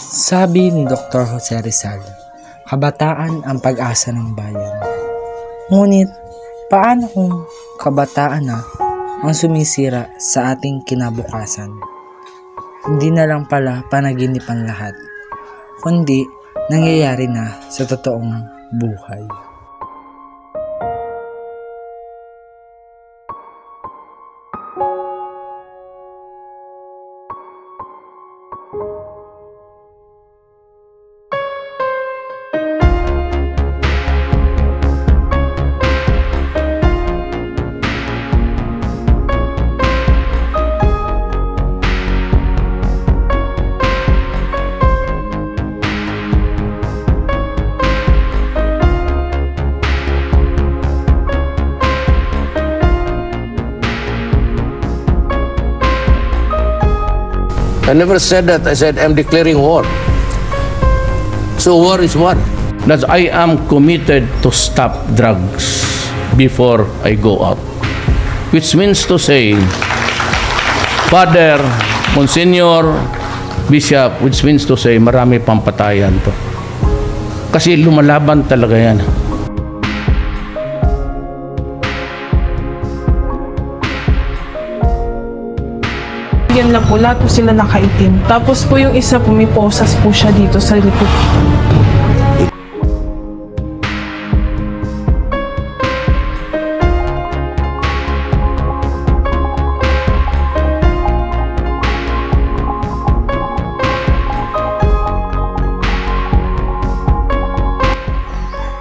Sabi ni Dr. Jose Rizal, kabataan ang pag-asa ng bayan. Ngunit, paano kung kabataan na ang sumisira sa ating kinabukasan? Hindi na lang pala panaginip ang lahat, kundi nangyayari na sa totoong buhay. I never said that. I said I'm declaring war. So war is what? That I am committed to stop drugs before I go out. Which means to say, Father, Monsignor, Bishop, which means to say, marami pang patayan to. Kasi lumalaban talaga yan. Yan lang po, lahat po sila nakaitim. Tapos po yung isa po, may posas po siya dito sa likod.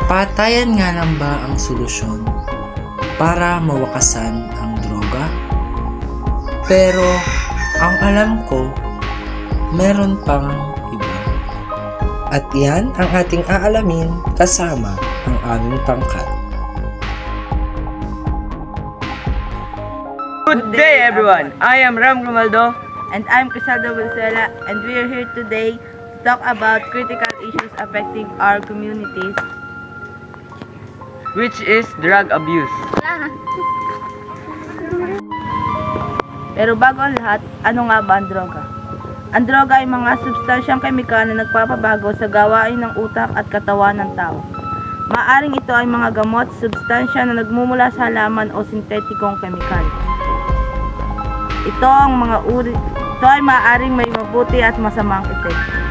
Patayan nga lang ba ang solusyon para mawakasan ang droga? Pero ang alam ko, meron pang iba. At yan ang ating aalamin kasama ang aming pangkat. Good day everyone! I am Ram Romaldo and I'm Crisaldo Valenzuela, and we are here today to talk about critical issues affecting our communities, which is drug abuse. Pero bago ang lahat, ano nga ba ang droga? Ang droga ay mga substansyang kemikal na nagpapabago sa gawain ng utak at katawan ng tao. Maaring ito ay mga gamot, substansya na nagmumula sa halaman o sintetikong kemikal. Ito ay maaring may mabuti at masamang epekto.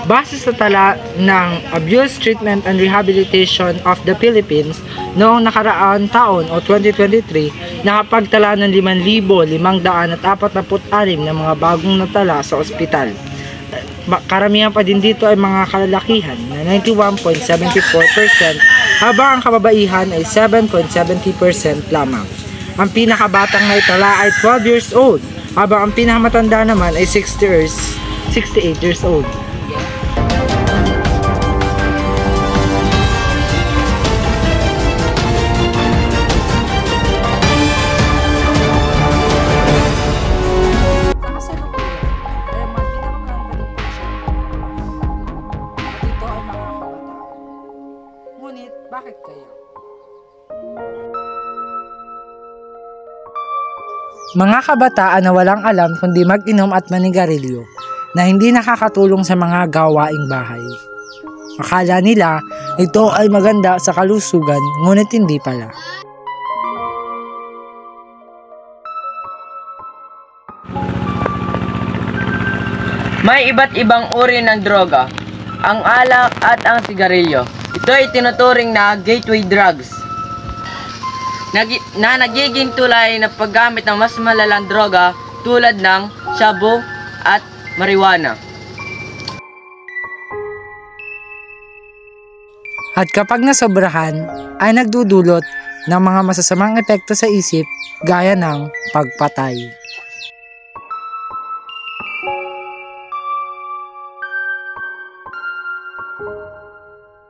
Base sa tala ng Abuse Treatment and Rehabilitation of the Philippines noong nakaraang taon o 2023, nakapagtala ng 5,546 na mga bagong natala sa ospital. Karamihan pa din dito ay mga kalalakihan na 91.74%, habang ang kababaihan ay 7.70% lamang. Ang pinakabatang naitala ay 12 years old, habang ang pinakamatanda naman ay 68 years old. Ngunit, bakit kaya? Mga kabataan na walang alam kundi mag-inom at manigarilyo, na hindi nakakatulong sa mga gawaing bahay. Akala nila ito ay maganda sa kalusugan, ngunit hindi pala. May iba't ibang uri ng droga, ang alak at ang sigarilyo. Ito ay tinuturing na gateway drugs na nagiging tulay na paggamit ng mas malalang droga tulad ng shabu at marijuana. At kapag nasobrahan, ay nagdudulot ng mga masasamang epekto sa isip gaya ng pagpatay.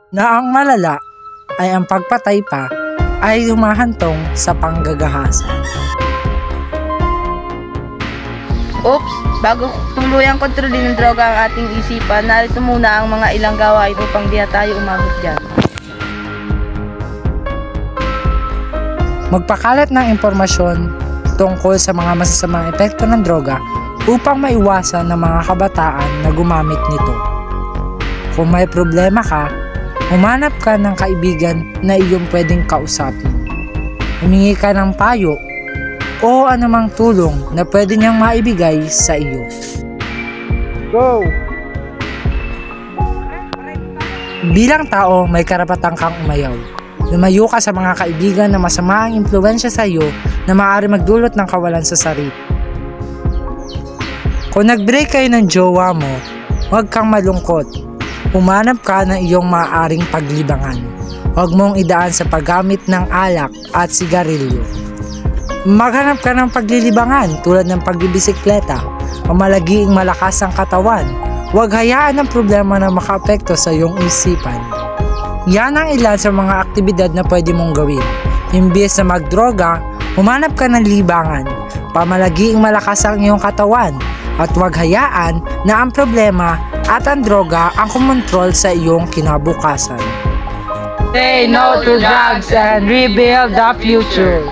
Na ang malala ay ang pagpatay pa ay humahantong sa panggagahasa. Oops! Bago tuluyang kontrolin ng droga ang ating isipan, narito muna ang mga ilang gawain upang di na tayo umabot dyan. Magpakalat ng impormasyon tungkol sa mga masasamang epekto ng droga upang maiwasan ng mga kabataan na gumamit nito. Kung may problema ka, humanap ka ng kaibigan na iyong pwedeng kausapin. Humingi ka ng payo o anumang tulong na pwede niyang maibigay sa iyo. Go! Bilang tao, may karapatan kang umayaw. Lumayo ka sa mga kaibigan na masama ang impluwensya sa iyo na maaari magdulot ng kawalan sa sarili. Kung nag-break kayo ng jowa mo, huwag kang malungkot. Humanap ka ng iyong maaaring paglibangan. Huwag mong idaan sa paggamit ng alak at sigarilyo. Maghanap ka ng paglilibangan tulad ng pagbibisikleta o malagiing malakas ang katawan. Huwag hayaan ang problema na makaapekto sa iyong isipan. Yan ang ilan sa mga aktibidad na pwede mong gawin. Imbes na magdroga, humanap ka ng libangan. Pamalagiing malakas ang iyong katawan at huwag hayaan na ang problema at ang droga ang kumontrol sa iyong kinabukasan. Say no to drugs and rebuild the future.